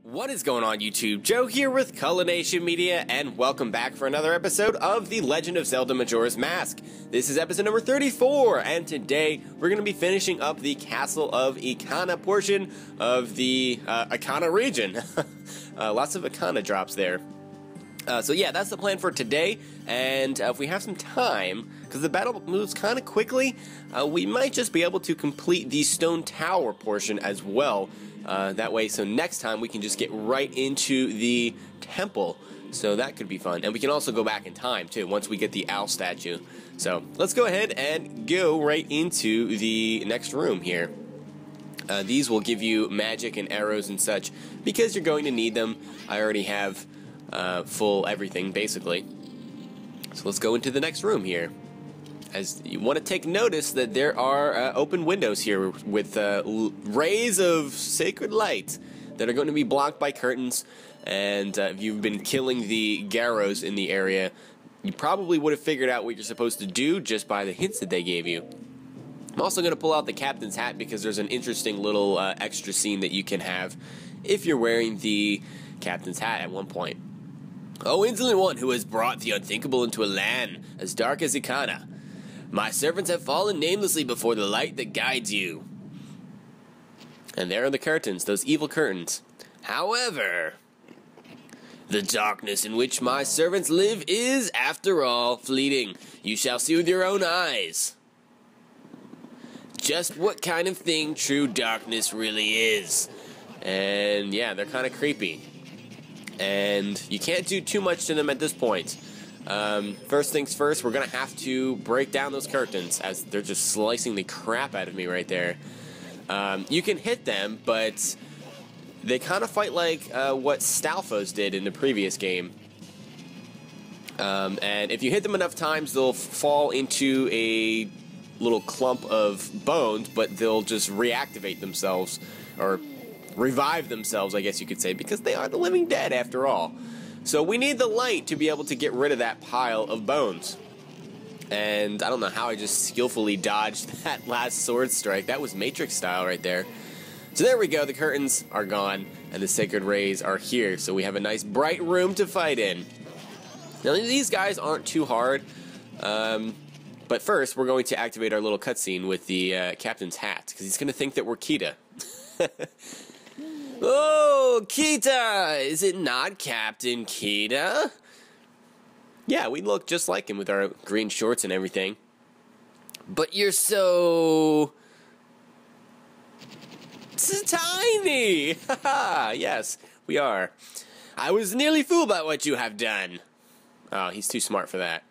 What is going on, YouTube? Joe here with Culination Media, and welcome back for another episode of the Legend of Zelda Majora's Mask. This is episode number 34, and today we're going to be finishing up the Castle of Ikana portion of the Ikana region. Lots of Ikana drops there. So yeah, that's the plan for today, and if we have some time, because the battle moves kind of quickly, we might just be able to complete the Stone Tower portion as well. That way, so next time we can just get right into the temple, so that could be fun. And we can also go back in time, too, once we get the owl statue. So, let's go ahead and go right into the next room here. These will give you magic and arrows and such, because you're going to need them. I already have full everything, basically. So let's go into the next room here. As you want to take notice that there are open windows here with rays of sacred light that are going to be blocked by curtains, and if you've been killing the Garrows in the area, you probably would have figured out what you're supposed to do just by the hints that they gave you. I'm also going to pull out the captain's hat because there's an interesting little extra scene that you can have if you're wearing the captain's hat at one point. O insolent one who has brought the unthinkable into a land as dark as Ikana. My servants have fallen namelessly before the light that guides you. And there are the curtains, those evil curtains. However, the darkness in which my servants live is, after all, fleeting. You shall see with your own eyes just what kind of thing true darkness really is. And yeah, they're kind of creepy. And you can't do too much to them at this point. First things first, we're going to have to break down those curtains, as they're just slicing the crap out of me right there. You can hit them, but they kind of fight like what Stalfos did in the previous game. And if you hit them enough times, they'll fall into a little clump of bones, but they'll just reactivate themselves, or revive themselves, I guess you could say, because they are the living dead after all. So we need the light to be able to get rid of that pile of bones. And I don't know how I just skillfully dodged that last sword strike. That was Matrix style right there. So there we go, the curtains are gone, and the sacred rays are here. So we have a nice bright room to fight in. Now these guys aren't too hard. But first, we're going to activate our little cutscene with the captain's hat, because he's going to think that we're Kita. Oh, Kita! Is it not Captain Kita? Yeah, we look just like him with our green shorts and everything. But you're so tiny! Haha, yes, we are. I was nearly fooled by what you have done. Oh, he's too smart for that.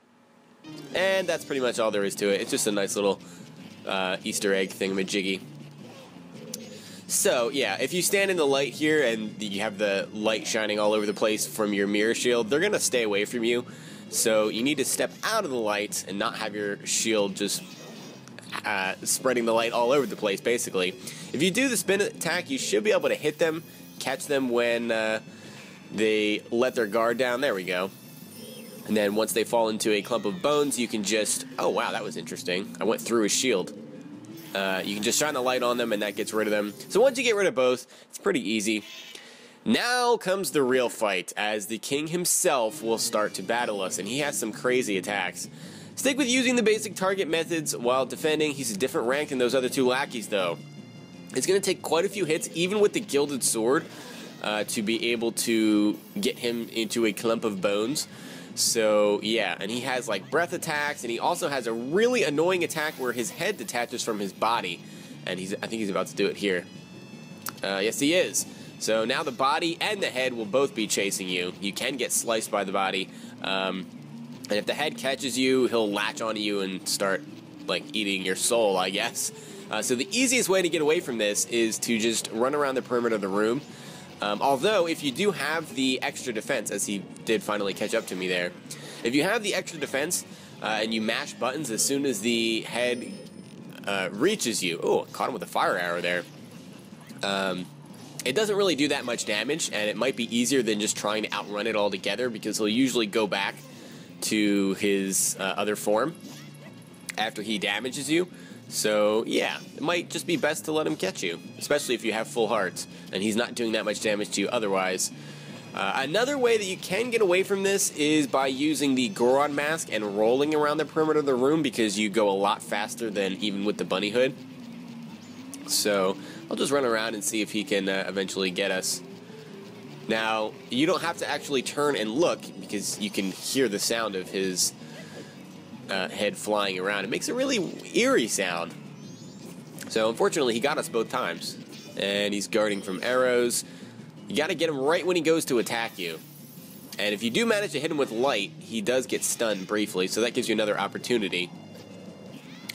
And that's pretty much all there is to it. It's just a nice little Easter egg thingamajiggy. So, yeah, if you stand in the light here and you have the light shining all over the place from your mirror shield, they're going to stay away from you. So you need to step out of the light and not have your shield just spreading the light all over the place, basically. If you do the spin attack, you should be able to hit them, catch them when they let their guard down. There we go. And then once they fall into a clump of bones, you can just... Oh, wow, that was interesting. I went through his shield. You can just shine the light on them and that gets rid of them. So once you get rid of both, it's pretty easy. Now comes the real fight, as the king himself will start to battle us, and he has some crazy attacks. Stick with using the basic target methods while defending. He's a different rank than those other two lackeys, though. It's going to take quite a few hits, even with the gilded sword, to be able to get him into a clump of bones. So, yeah, and he has, like, breath attacks, and he also has a really annoying attack where his head detaches from his body, and I think he's about to do it here. Yes, he is. So now the body and the head will both be chasing you. You can get sliced by the body, and if the head catches you, he'll latch onto you and start, like, eating your soul, I guess. So the easiest way to get away from this is to just run around the perimeter of the room. Although, if you do have the extra defense, as he did finally catch up to me there, if you have the extra defense and you mash buttons as soon as the head reaches you... Oh, caught him with a fire arrow there. It doesn't really do that much damage, and it might be easier than just trying to outrun it altogether, because he'll usually go back to his other form after he damages you. So, yeah, it might just be best to let him catch you, especially if you have full hearts, and he's not doing that much damage to you otherwise. Another way that you can get away from this is by using the Goron mask and rolling around the perimeter of the room, because you go a lot faster than even with the bunny hood. So, I'll just run around and see if he can eventually get us. Now, you don't have to actually turn and look, because you can hear the sound of his head flying around. It makes a really eerie sound. So unfortunately he got us both times, and he's guarding from arrows. You gotta get him right when he goes to attack you, and if you do manage to hit him with light, he does get stunned briefly, so that gives you another opportunity.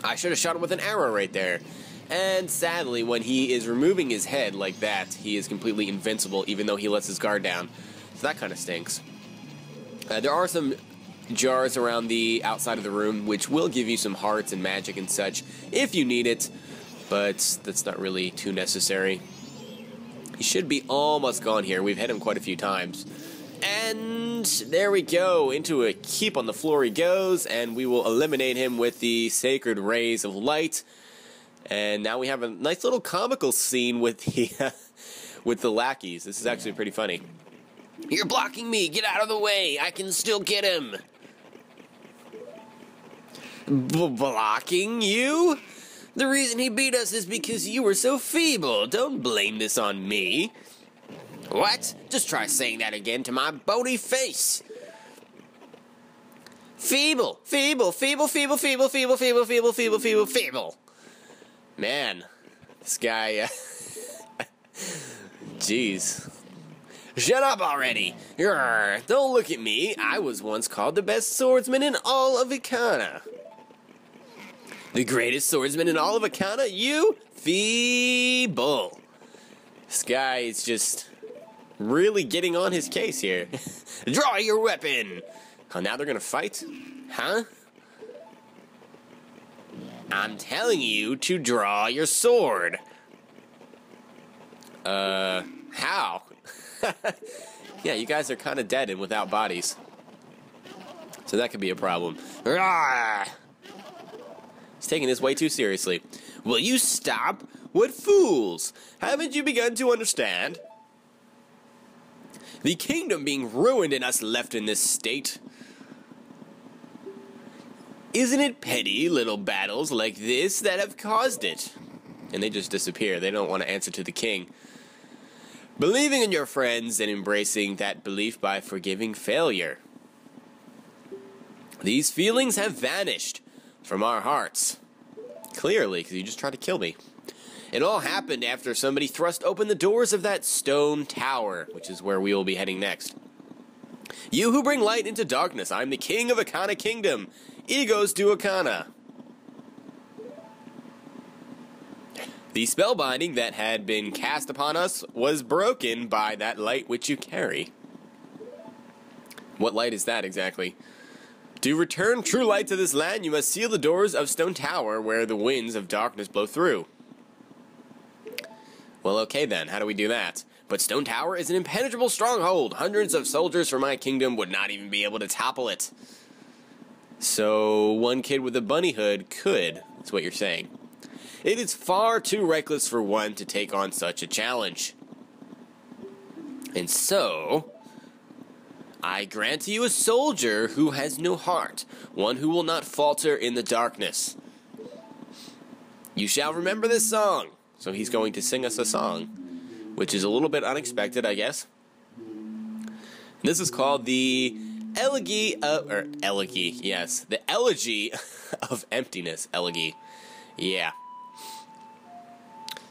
I should have shot him with an arrow right there, and sadly when he is removing his head like that, he is completely invincible even though he lets his guard down, so that kind of stinks. There are some jars around the outside of the room which will give you some hearts and magic and such if you need it, but that's not really too necessary. He should be almost gone here. We've hit him quite a few times. And there we go. Into a keep on the floor he goes, and we will eliminate him with the sacred rays of light. And now we have a nice little comical scene with the with the lackeys. This is actually pretty funny. You're blocking me. Get out of the way. I can still get him. Blocking you? The reason he beat us is because you were so feeble. Don't blame this on me. What? Just try saying that again to my bony face. Feeble, feeble, feeble, feeble, feeble, feeble, feeble, feeble, feeble, feeble, feeble. Man, this guy, jeez. Shut up already. Don't look at me. I was once called the best swordsman in all of Ikana. The greatest swordsman in all of Ikana? You? Feeble. This guy is just really getting on his case here. Draw your weapon. Oh, now they're gonna fight? Huh? I'm telling you to draw your sword. How? Yeah, you guys are kind of dead and without bodies. So that could be a problem. Rawr! He's taking this way too seriously. Will you stop? What fools! Haven't you begun to understand? The kingdom being ruined and us left in this state. Isn't it petty little battles like this that have caused it? And they just disappear. They don't want to answer to the king. Believing in your friends and embracing that belief by forgiving failure. These feelings have vanished from our hearts. Clearly, because you just tried to kill me. It all happened after somebody thrust open the doors of that stone tower, which is where we will be heading next. You who bring light into darkness, I am the King of Ikana Kingdom. Egos to Ikana. The spellbinding that had been cast upon us was broken by that light which you carry. What light is that exactly? To return true light to this land, you must seal the doors of Stone Tower where the winds of darkness blow through. Well, okay then, how do we do that? But Stone Tower is an impenetrable stronghold. Hundreds of soldiers from my kingdom would not even be able to topple it. So, one kid with a bunny hood could, that's what you're saying. It is far too reckless for one to take on such a challenge. And so, I grant to you a soldier who has no heart, one who will not falter in the darkness. You shall remember this song. So he's going to sing us a song, which is a little bit unexpected, I guess. And this is called the Elegy of, the Elegy of Emptiness. Elegy. Yeah.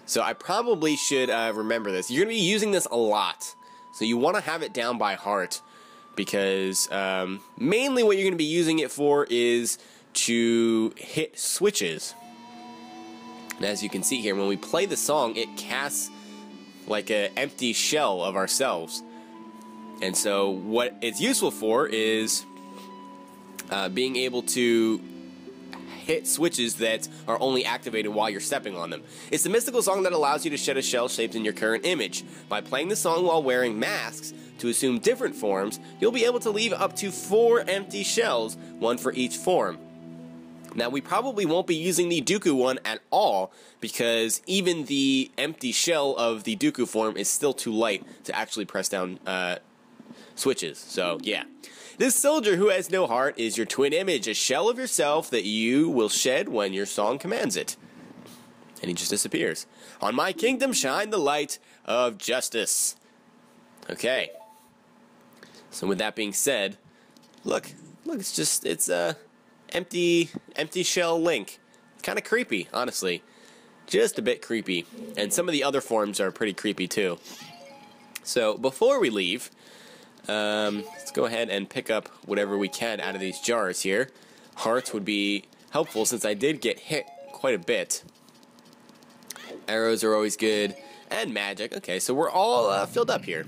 So I probably should remember this. You're going to be using this a lot. So you want to have it down by heart, because mainly what you're going to be using it for is to hit switches. And as you can see here, when we play the song, it casts like an empty shell of ourselves. And so what it's useful for is being able to hit switches that are only activated while you're stepping on them. It's the mystical song that allows you to shed a shell shaped in your current image. By playing the song while wearing masks to assume different forms, you'll be able to leave up to 4 empty shells, one for each form. Now, we probably won't be using the Dooku one at all, because even the empty shell of the Dooku form is still too light to actually press down switches. So, yeah. This soldier who has no heart is your twin image, a shell of yourself that you will shed when your song commands it. And he just disappears. On my kingdom shine the light of justice. Okay. So with that being said, look, it's empty shell Link. It's kind of creepy, honestly. Just a bit creepy. And some of the other forms are pretty creepy too. So before we leave, let's go ahead and pick up whatever we can out of these jars here. Hearts would be helpful since I did get hit quite a bit. Arrows are always good. And magic. Okay, so we're all filled up here.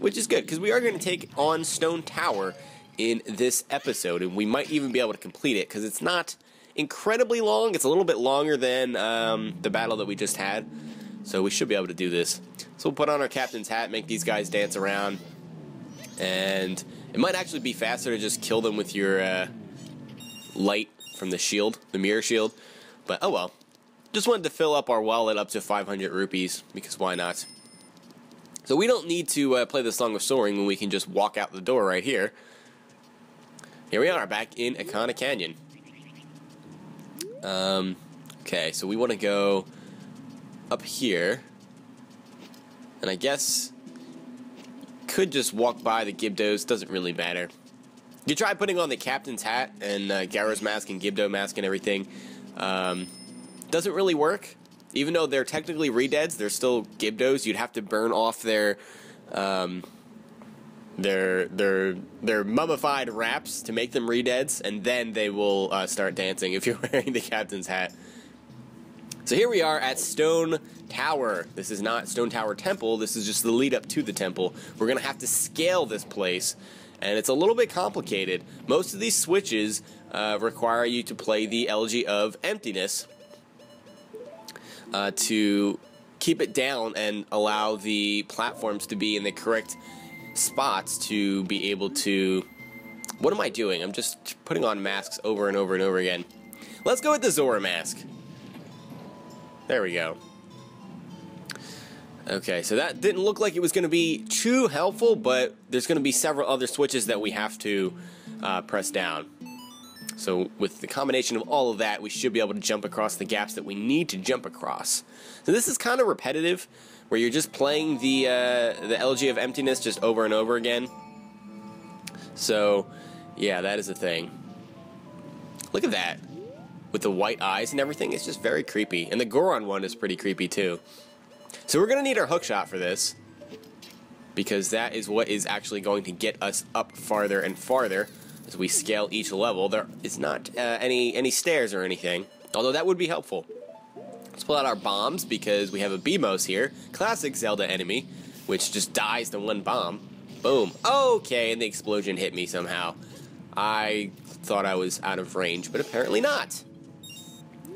Which is good, because we are going to take on Stone Tower in this episode, and we might even be able to complete it, because it's not incredibly long. It's a little bit longer than the battle that we just had, so we should be able to do this. So we'll put on our captain's hat, make these guys dance around, and it might actually be faster to just kill them with your light from the shield, the mirror shield, but oh well. Just wanted to fill up our wallet up to 500 rupees, because why not? So we don't need to play the Song of Soaring when we can just walk out the door right here. Here we are, back in Ikana Canyon. Okay, so we want to go up here. And I guess could just walk by the Gibdos, doesn't really matter. You try putting on the captain's hat and Gyro's mask and Gibdo mask and everything. Doesn't really work. Even though they're technically re-deads, they're still Gibdos. You'd have to burn off their mummified wraps to make them re-deads, and then they will start dancing if you're wearing the captain's hat. So here we are at Stone Tower. This is not Stone Tower Temple. This is just the lead up to the temple. We're going to have to scale this place, and it's a little bit complicated. Most of these switches require you to play the Elegy of Emptiness, to keep it down and allow the platforms to be in the correct spots to be able to... What am I doing? I'm just putting on masks over and over and over again. Let's go with the Zora mask. There we go. Okay, so that didn't look like it was going to be too helpful, but there's going to be several other switches that we have to press down. So with the combination of all of that, we should be able to jump across the gaps that we need to jump across. So this is kind of repetitive, where you're just playing the Elegy of Emptiness just over and over again. So, yeah, that is a thing. Look at that. With the white eyes and everything, it's just very creepy. And the Goron one is pretty creepy, too. So we're going to need our hookshot for this, because that is what is actually going to get us up farther and farther. As we scale each level, there is not any stairs or anything, although that would be helpful. Let's pull out our bombs, because we have a Beamos here, classic Zelda enemy, which just dies to one bomb. Boom. Okay, and the explosion hit me somehow. I thought I was out of range, but apparently not.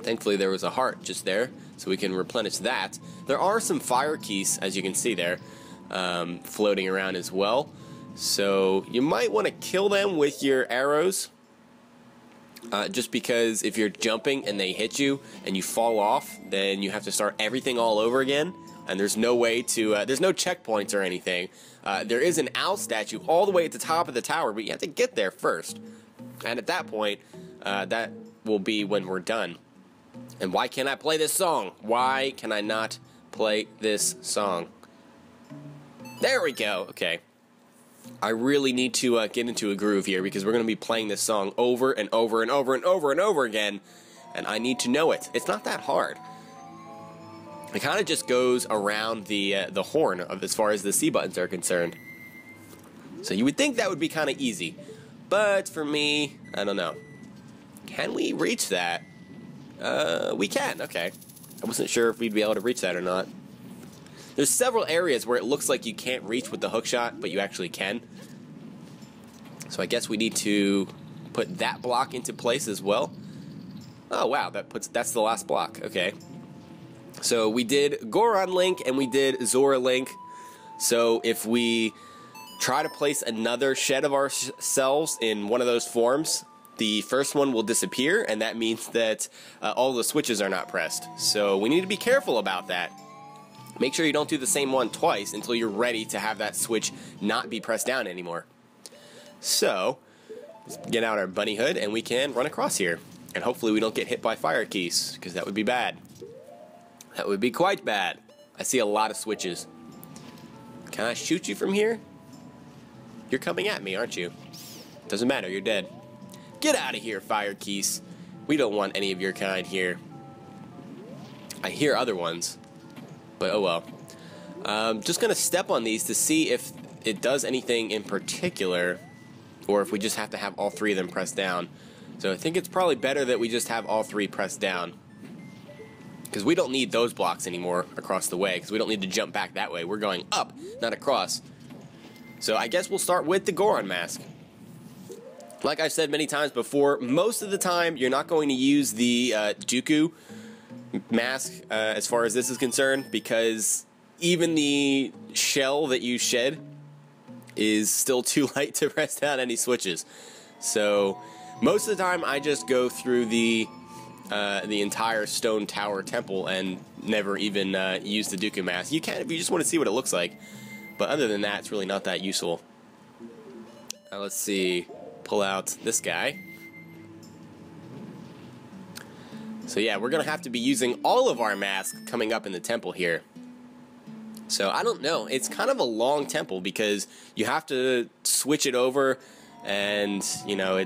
Thankfully there was a heart just there, so we can replenish that. There are some fire keys, as you can see there, floating around as well. So you might want to kill them with your arrows, just because if you're jumping and they hit you and you fall off, then you have to start everything all over again, and there's no way to, there's no checkpoints or anything. There is an owl statue all the way at the top of the tower, but you have to get there first. And at that point, that will be when we're done. And why can't I play this song? Why can I not play this song? There we go. Okay. I really need to get into a groove here, because we're going to be playing this song over and over and over and over and over again, and I need to know it. It's not that hard. It kind of just goes around the horn of as far as the C buttons are concerned. So you would think that would be kind of easy, but for me, I don't know. Can we reach that? We can. Okay. I wasn't sure if we'd be able to reach that or not. There's several areas where it looks like you can't reach with the hookshot, but you actually can. So I guess we need to put that block into place as well. Oh wow, that's the last block. Okay. So we did Goron Link and we did Zora Link. So if we try to place another shed of ourselves in one of those forms, the first one will disappear, and that means that all the switches are not pressed. So we need to be careful about that. Make sure you don't do the same one twice until you're ready to have that switch not be pressed down anymore. So, let's get out our bunny hood and we can run across here. And hopefully we don't get hit by fire keys, because that would be bad. That would be quite bad. I see a lot of switches. Can I shoot you from here? You're coming at me, aren't you? Doesn't matter, you're dead. Get out of here, fire keys. We don't want any of your kind here. I hear other ones, but oh well. Just gonna step on these to see if it does anything in particular, or if we just have to have all three of them pressed down. So I think it's probably better that we just have all three pressed down, because we don't need those blocks anymore across the way, because we don't need to jump back that way. We're going up, not across. So I guess we'll start with the Goron mask. Like I've said many times before, most of the time you're not going to use the Dooku mask as far as this is concerned, because even the shell that you shed is still too light to press down any switches. So most of the time I just go through the entire stone tower temple and never even use the Dooku mask. You can if you just want to see what it looks like, but other than that, it's really not that useful. Let's see, pull out this guy. So yeah, we're gonna have to be using all of our masks coming up in the temple here. So I don't know, it's kind of a long temple because you have to switch it over, and you know,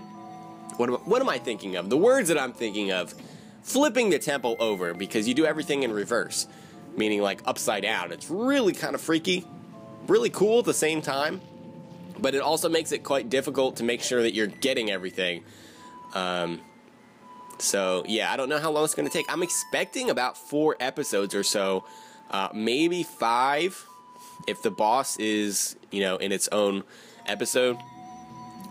what am I thinking of? The words that I'm thinking of: flipping the temple over, because you do everything in reverse, meaning like upside down. It's really kind of freaky, really cool at the same time, but it also makes it quite difficult to make sure that you're getting everything. So yeah, I don't know how long it's going to take. I'm expecting about 4 episodes or so, maybe 5 if the boss is, you know, in its own episode,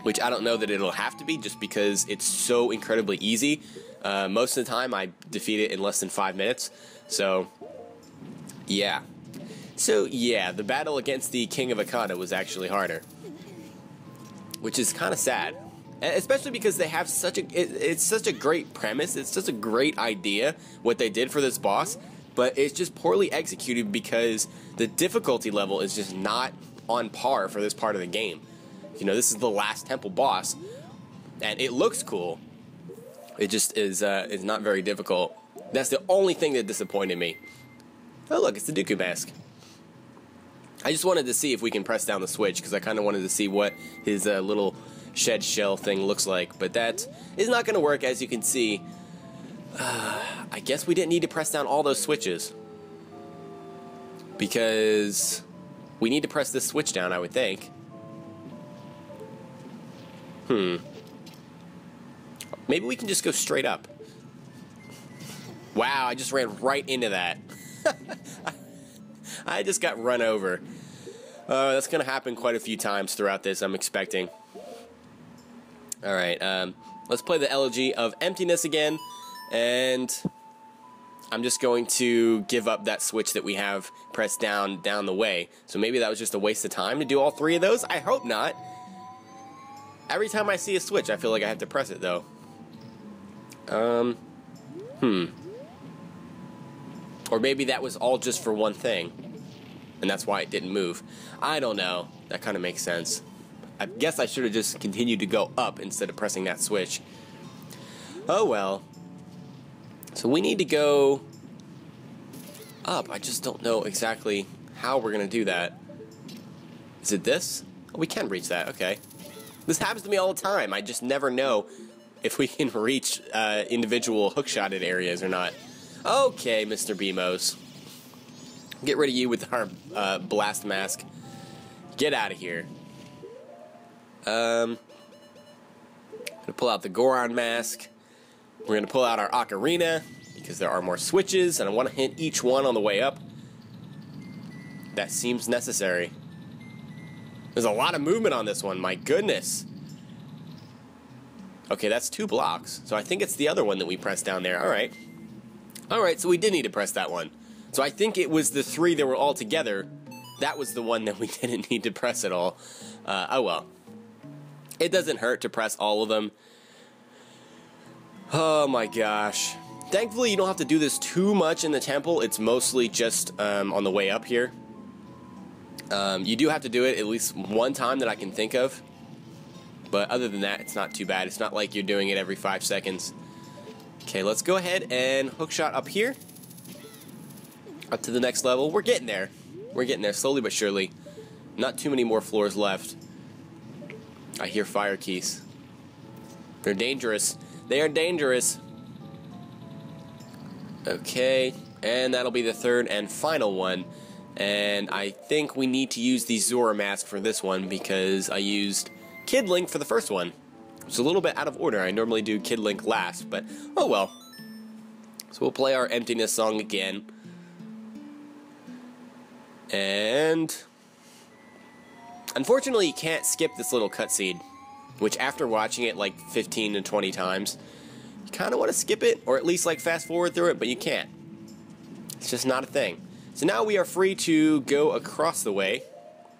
which I don't know that it'll have to be, just because it's so incredibly easy. Most of the time I defeat it in less than 5 minutes. So yeah, the battle against the King of Ikana was actually harder, which is kind of sad. Especially because they have it's such a great premise, it's such a great idea what they did for this boss, but it's just poorly executed because the difficulty level is just not on par for this part of the game. You know, this is the last temple boss, and it looks cool. It just is not very difficult. That's the only thing that disappointed me. Oh look, it's the Dooku mask. I just wanted to see if we can press down the switch, because I kind of wanted to see what his little shed shell thing looks like, but that is not going to work, as you can see. I guess we didn't need to press down all those switches, because we need to press this switch down, I would think. Maybe we can just go straight up. Wow, I just ran right into that. I just got run over. That's going to happen quite a few times throughout this, I'm expecting. Alright, let's play the Elegy of Emptiness again, and I'm just going to give up that switch that we have pressed down the way. So maybe that was just a waste of time to do all 3 of those? I hope not. Every time I see a switch, I feel like I have to press it, though. Or maybe that was all just for one thing, and that's why it didn't move. I don't know. That kind of makes sense. I guess I should have just continued to go up instead of pressing that switch. Oh well. So we need to go up. I just don't know exactly how we're going to do that. Is it this? Oh, we can reach that. Okay. This happens to me all the time. I just never know if we can reach individual hook-shotted areas or not. Okay, Mr. Beamos. Get rid of you with our blast mask. Get out of here. Gonna pull out the Goron mask. We're gonna pull out our ocarina, because there are more switches, and I want to hit each one on the way up. That seems necessary. There's a lot of movement on this one, my goodness. Okay, that's 2 blocks, so I think it's the other one that we pressed down there. Alright. Alright, so we did need to press that one. So I think it was the 3 that were all together. That was the one that we didn't need to press at all. Oh well. It doesn't hurt to press all of them. Oh my gosh. Thankfully, you don't have to do this too much in the temple. It's mostly just on the way up here. You do have to do it at least one time that I can think of. But other than that, it's not too bad. It's not like you're doing it every 5 seconds. Okay, let's go ahead and hookshot up here. Up to the next level. We're getting there. We're getting there slowly but surely. Not too many more floors left. I hear fire keys. They're dangerous. They are dangerous. Okay, and that'll be the third and final one. And I think we need to use the Zora mask for this one because I used Kid Link for the first one. It's a little bit out of order. I normally do Kid Link last, but oh well. So we'll play our Emptiness song again. And unfortunately, you can't skip this little cutscene, which after watching it like 15 to 20 times, you kind of want to skip it, or at least like fast forward through it, but you can't. It's just not a thing. So now we are free to go across the way,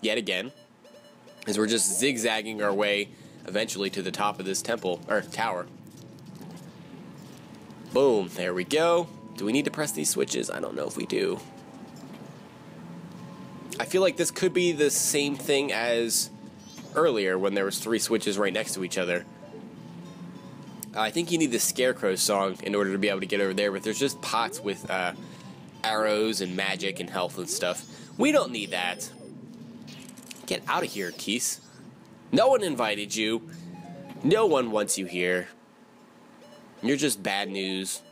yet again, as we're just zigzagging our way eventually to the top of this temple, or tower. Boom, there we go. Do we need to press these switches? I don't know if we do. I feel like this could be the same thing as earlier when there was 3 switches right next to each other. I think you need the Scarecrow song in order to be able to get over there, but there's just pots with arrows and magic and health and stuff. We don't need that. Get out of here, Keese. No one invited you. No one wants you here. You're just bad news.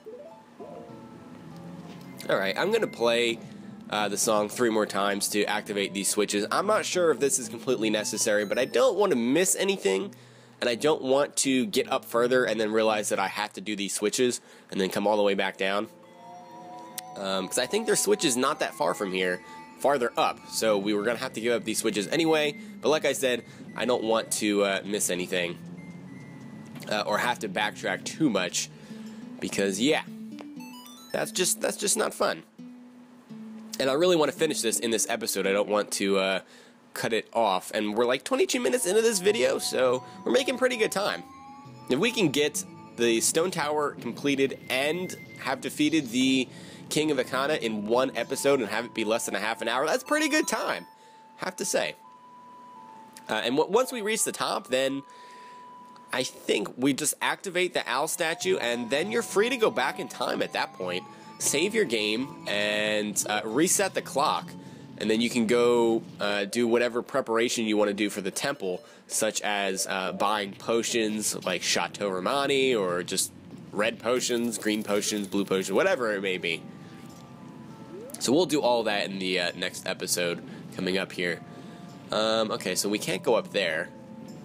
Alright, I'm going to play the song 3 more times to activate these switches. I'm not sure if this is completely necessary, but I don't want to miss anything. And I don't want to get up further and then realize that I have to do these switches and then come all the way back down. Because I think there's switches not that far from here, farther up. So we were going to have to give up these switches anyway. But like I said, I don't want to miss anything. Or have to backtrack too much. Because, yeah, that's just not fun. And I really want to finish this in this episode. I don't want to cut it off, and we're like 22 minutes into this video, so we're making pretty good time. If we can get the stone tower completed and have defeated the King of Ikana in one episode and have it be less than a half an hour, that's pretty good time, have to say. And once we reach the top, then I think we just activate the owl statue, and then you're free to go back in time at that point, save your game, and reset the clock. And then you can go do whatever preparation you want to do for the temple, such as buying potions like Chateau Romani, or just red potions, green potions, blue potions, whatever it may be. So we'll do all that in the next episode coming up here. Okay, so we can't go up there.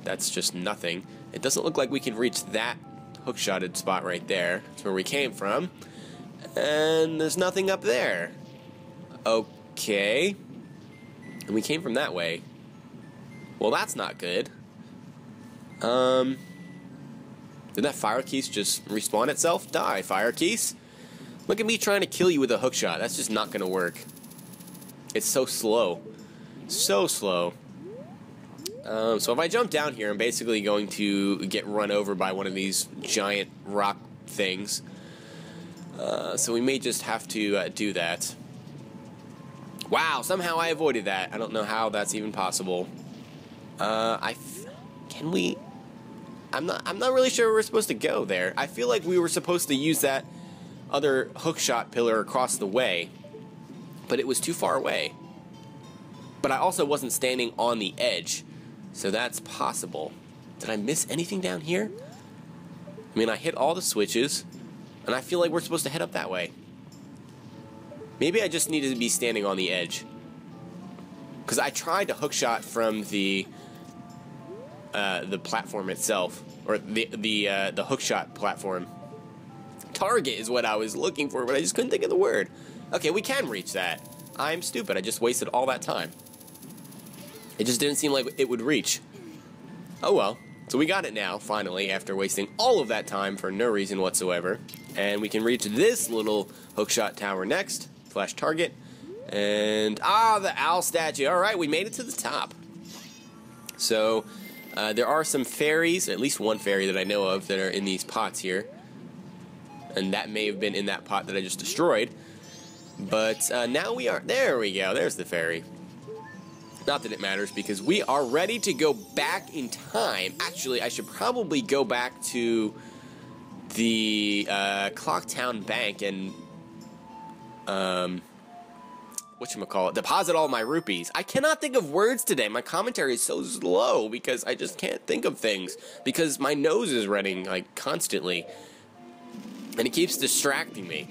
That's just nothing. It doesn't look like we can reach that hookshotted spot right there. That's where we came from. And there's nothing up there. Okay. And we came from that way. Well, that's not good. Did that fire keys just respawn itself? Die, fire keys. Look at me trying to kill you with a hookshot. That's just not going to work. It's so slow. So slow. So if I jump down here, I'm basically going to get run over by one of these giant rock things. So we may just have to do that. Wow, somehow I avoided that. I don't know how that's even possible. Can we? I'm not really sure where we're supposed to go there. I feel like we were supposed to use that other hookshot pillar across the way, but it was too far away. But I also wasn't standing on the edge, so that's possible. Did I miss anything down here? I mean, I hit all the switches, and I feel like we're supposed to head up that way. Maybe I just needed to be standing on the edge. Because I tried to hookshot from the platform itself, or the hookshot platform. Target is what I was looking for, but I just couldn't think of the word. Okay, we can reach that. I'm stupid. I just wasted all that time. It just didn't seem like it would reach. Oh well. So we got it now, finally, after wasting all of that time for no reason whatsoever. And we can reach this little hookshot tower next. Flash target. And, the owl statue. Alright, we made it to the top. So, there are some fairies, at least one fairy that I know of, that are in these pots here. And that may have been in that pot that I just destroyed. But now we are... There we go. There's the fairy. Not that it matters, because we are ready to go back in time. Actually, I should probably go back to the Clocktown Bank and... whatchamacallit, deposit all my rupees. I cannot think of words today. My commentary is so slow because I just can't think of things. Because my nose is running, like, constantly. And it keeps distracting me.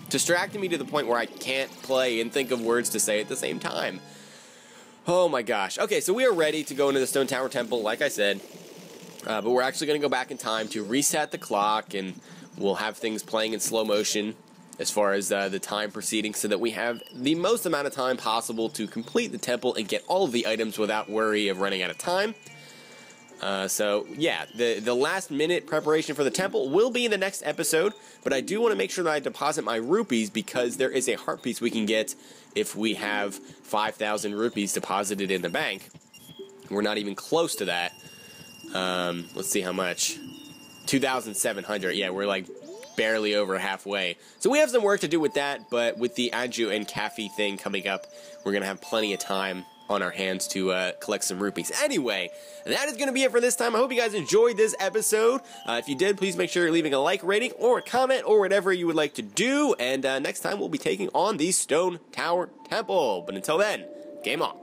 Distracting me to the point where I can't play and think of words to say at the same time. Oh my gosh. Okay, so we are ready to go into the Stone Tower Temple, like I said. But we're actually going to go back in time to reset the clock, and we'll have things playing in slow motion as far as the time proceeding, so that we have the most amount of time possible to complete the temple and get all of the items without worry of running out of time. So yeah, the last minute preparation for the temple will be in the next episode, but I do want to make sure that I deposit my rupees, because there is a heart piece we can get if we have 5,000 rupees deposited in the bank. We're not even close to that. Let's see how much. 2,700. Yeah, we're like barely over halfway. So we have some work to do with that, but with the Aju and Kafi thing coming up, we're going to have plenty of time on our hands to collect some rupees. Anyway, that is going to be it for this time. I hope you guys enjoyed this episode. If you did, please make sure you're leaving a like, rating, or a comment, or whatever you would like to do. And next time, we'll be taking on the Stone Tower Temple. But until then, game on.